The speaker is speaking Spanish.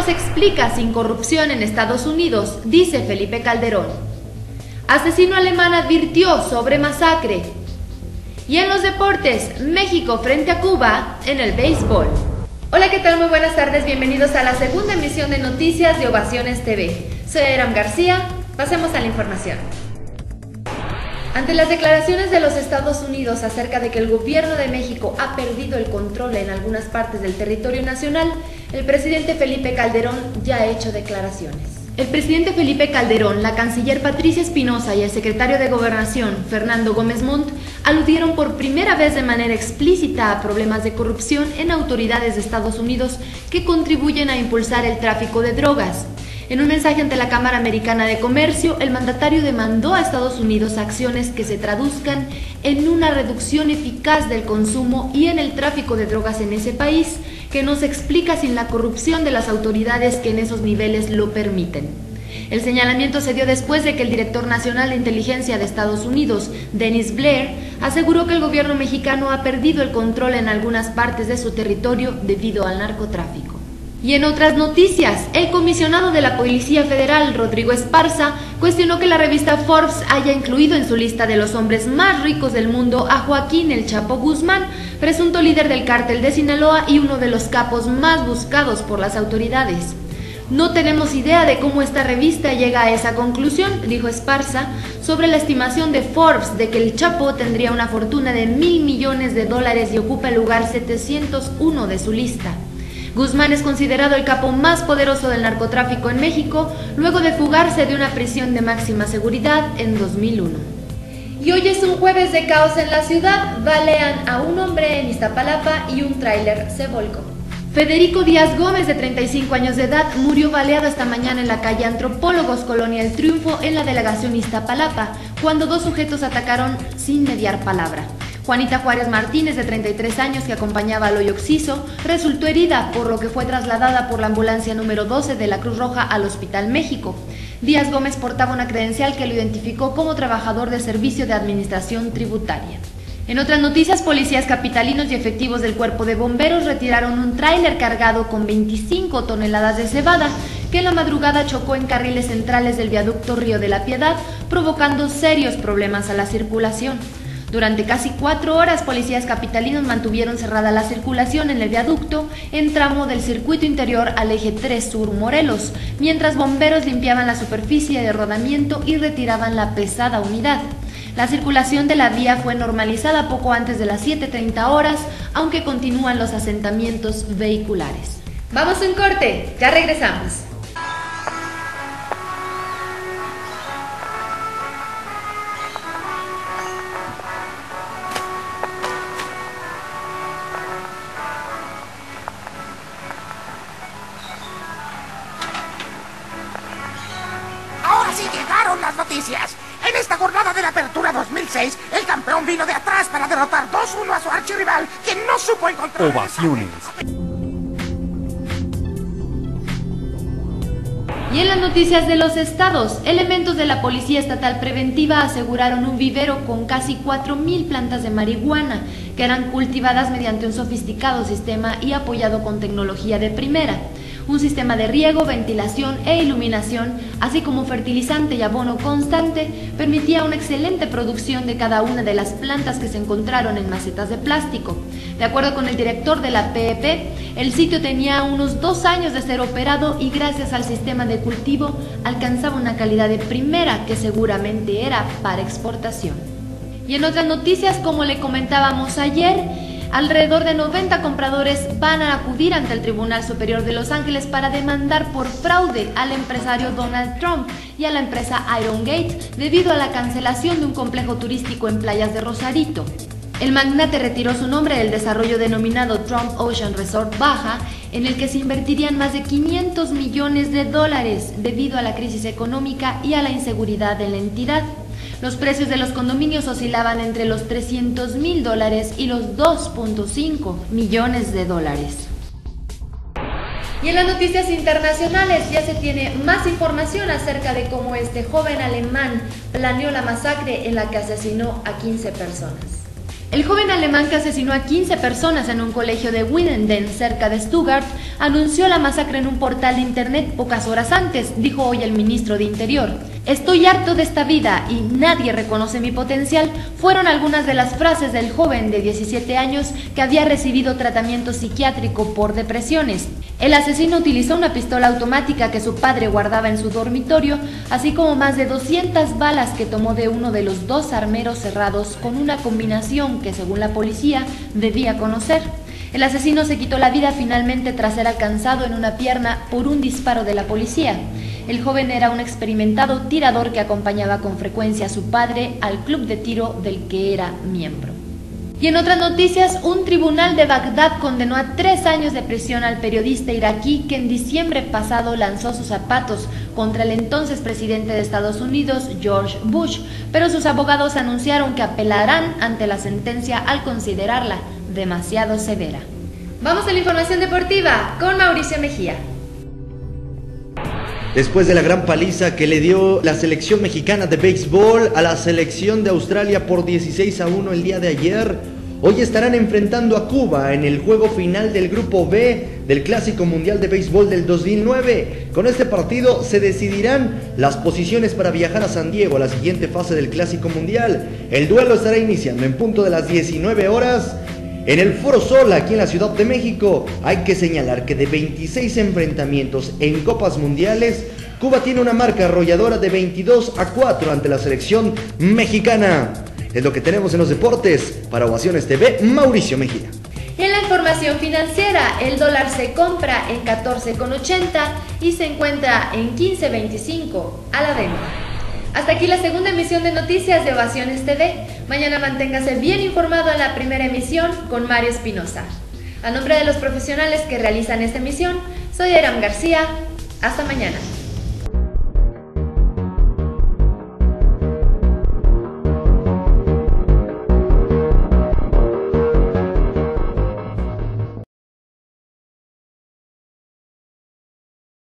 se explica sin corrupción en Estados Unidos, dice Felipe Calderón. Asesino alemán advirtió sobre masacre. Y en los deportes, México frente a Cuba en el béisbol. Hola, ¿qué tal? Muy buenas tardes, bienvenidos a la segunda emisión de Noticias de Ovaciones TV. Soy Aram García, pasemos a la información. Ante las declaraciones de los Estados Unidos acerca de que el gobierno de México ha perdido el control en algunas partes del territorio nacional, el presidente Felipe Calderón ya ha hecho declaraciones. El presidente Felipe Calderón, la canciller Patricia Espinosa y el secretario de Gobernación, Fernando Gómez Montt, aludieron por primera vez de manera explícita a problemas de corrupción en autoridades de Estados Unidos que contribuyen a impulsar el tráfico de drogas. En un mensaje ante la Cámara Americana de Comercio, el mandatario demandó a Estados Unidos acciones que se traduzcan en una reducción eficaz del consumo y en el tráfico de drogas en ese país, que no se explica sin la corrupción de las autoridades que en esos niveles lo permiten. El señalamiento se dio después de que el director nacional de inteligencia de Estados Unidos, Dennis Blair, aseguró que el gobierno mexicano ha perdido el control en algunas partes de su territorio debido al narcotráfico. Y en otras noticias, el comisionado de la Policía Federal, Rodrigo Esparza, cuestionó que la revista Forbes haya incluido en su lista de los hombres más ricos del mundo a Joaquín El Chapo Guzmán, presunto líder del cártel de Sinaloa y uno de los capos más buscados por las autoridades. No tenemos idea de cómo esta revista llega a esa conclusión, dijo Esparza, sobre la estimación de Forbes de que El Chapo tendría una fortuna de $1,000 millones y ocupa el lugar 701 de su lista. Guzmán es considerado el capo más poderoso del narcotráfico en México, luego de fugarse de una prisión de máxima seguridad en 2001. Y hoy es un jueves de caos en la ciudad, balean a un hombre en Iztapalapa y un tráiler se volcó. Federico Díaz Gómez, de 35 años de edad, murió baleado esta mañana en la calle Antropólogos, Colonia El Triunfo, en la delegación Iztapalapa, cuando dos sujetos atacaron sin mediar palabra. Juanita Juárez Martínez, de 33 años, que acompañaba al hoyo Oxiso, resultó herida, por lo que fue trasladada por la ambulancia número 12 de la Cruz Roja al Hospital México. Díaz Gómez portaba una credencial que lo identificó como trabajador de servicio de administración tributaria. En otras noticias, policías capitalinos y efectivos del Cuerpo de Bomberos retiraron un tráiler cargado con 25 toneladas de cebada, que en la madrugada chocó en carriles centrales del viaducto Río de la Piedad, provocando serios problemas a la circulación. Durante casi 4 horas, policías capitalinos mantuvieron cerrada la circulación en el viaducto en tramo del circuito interior al eje 3 Sur Morelos, mientras bomberos limpiaban la superficie de rodamiento y retiraban la pesada unidad. La circulación de la vía fue normalizada poco antes de las 7:30 horas, aunque continúan los asentamientos vehiculares. Vamos a un corte, ya regresamos. Llegaron las noticias. En esta jornada de la Apertura 2006, el campeón vino de atrás para derrotar 2-1 a su archirrival, quien no supo encontrar... Ovaciones. Y en las noticias de los estados, elementos de la Policía Estatal Preventiva aseguraron un vivero con casi 4,000 plantas de marihuana, que eran cultivadas mediante un sofisticado sistema y apoyado con tecnología de primera. Un sistema de riego, ventilación e iluminación, así como fertilizante y abono constante, permitía una excelente producción de cada una de las plantas que se encontraron en macetas de plástico. De acuerdo con el director de la PEP, el sitio tenía unos 2 años de ser operado y gracias al sistema de cultivo alcanzaba una calidad de primera que seguramente era para exportación. Y en otras noticias, como le comentábamos ayer, alrededor de 90 compradores van a acudir ante el Tribunal Superior de Los Ángeles para demandar por fraude al empresario Donald Trump y a la empresa Iron Gate debido a la cancelación de un complejo turístico en playas de Rosarito. El magnate retiró su nombre del desarrollo denominado Trump Ocean Resort Baja, en el que se invertirían más de $500 millones debido a la crisis económica y a la inseguridad en la entidad. Los precios de los condominios oscilaban entre los $300,000 y los $2.5 millones. Y en las noticias internacionales ya se tiene más información acerca de cómo este joven alemán planeó la masacre en la que asesinó a 15 personas. El joven alemán que asesinó a 15 personas en un colegio de Winnenden, cerca de Stuttgart, anunció la masacre en un portal de internet pocas horas antes, dijo hoy el ministro de Interior. Estoy harto de esta vida y nadie reconoce mi potencial, fueron algunas de las frases del joven de 17 años que había recibido tratamiento psiquiátrico por depresiones. El asesino utilizó una pistola automática que su padre guardaba en su dormitorio, así como más de 200 balas que tomó de uno de los dos armeros cerrados con una combinación que, según la policía, debía conocer. El asesino se quitó la vida finalmente tras ser alcanzado en una pierna por un disparo de la policía. El joven era un experimentado tirador que acompañaba con frecuencia a su padre al club de tiro del que era miembro. Y en otras noticias, un tribunal de Bagdad condenó a 3 años de prisión al periodista iraquí que en diciembre pasado lanzó sus zapatos contra el entonces presidente de Estados Unidos, George Bush, pero sus abogados anunciaron que apelarán ante la sentencia al considerarla demasiado severa. Vamos a la información deportiva con Mauricio Mejía. Después de la gran paliza que le dio la selección mexicana de béisbol a la selección de Australia por 16-1 el día de ayer, hoy estarán enfrentando a Cuba en el juego final del Grupo B del Clásico Mundial de Béisbol del 2009. Con este partido se decidirán las posiciones para viajar a San Diego a la siguiente fase del Clásico Mundial. El duelo estará iniciando en punto de las 19 horas. En el Foro Sol, aquí en la Ciudad de México. Hay que señalar que de 26 enfrentamientos en Copas Mundiales, Cuba tiene una marca arrolladora de 22-4 ante la selección mexicana. Es lo que tenemos en los deportes. Para Ovaciones TV, Mauricio Mejía. En la información financiera, el dólar se compra en 14,80 y se encuentra en 15,25 a la venta. Hasta aquí la segunda emisión de noticias de Ovaciones TV. Mañana manténgase bien informado en la primera emisión con Mario Espinosa. A nombre de los profesionales que realizan esta emisión, soy Aram García. Hasta mañana.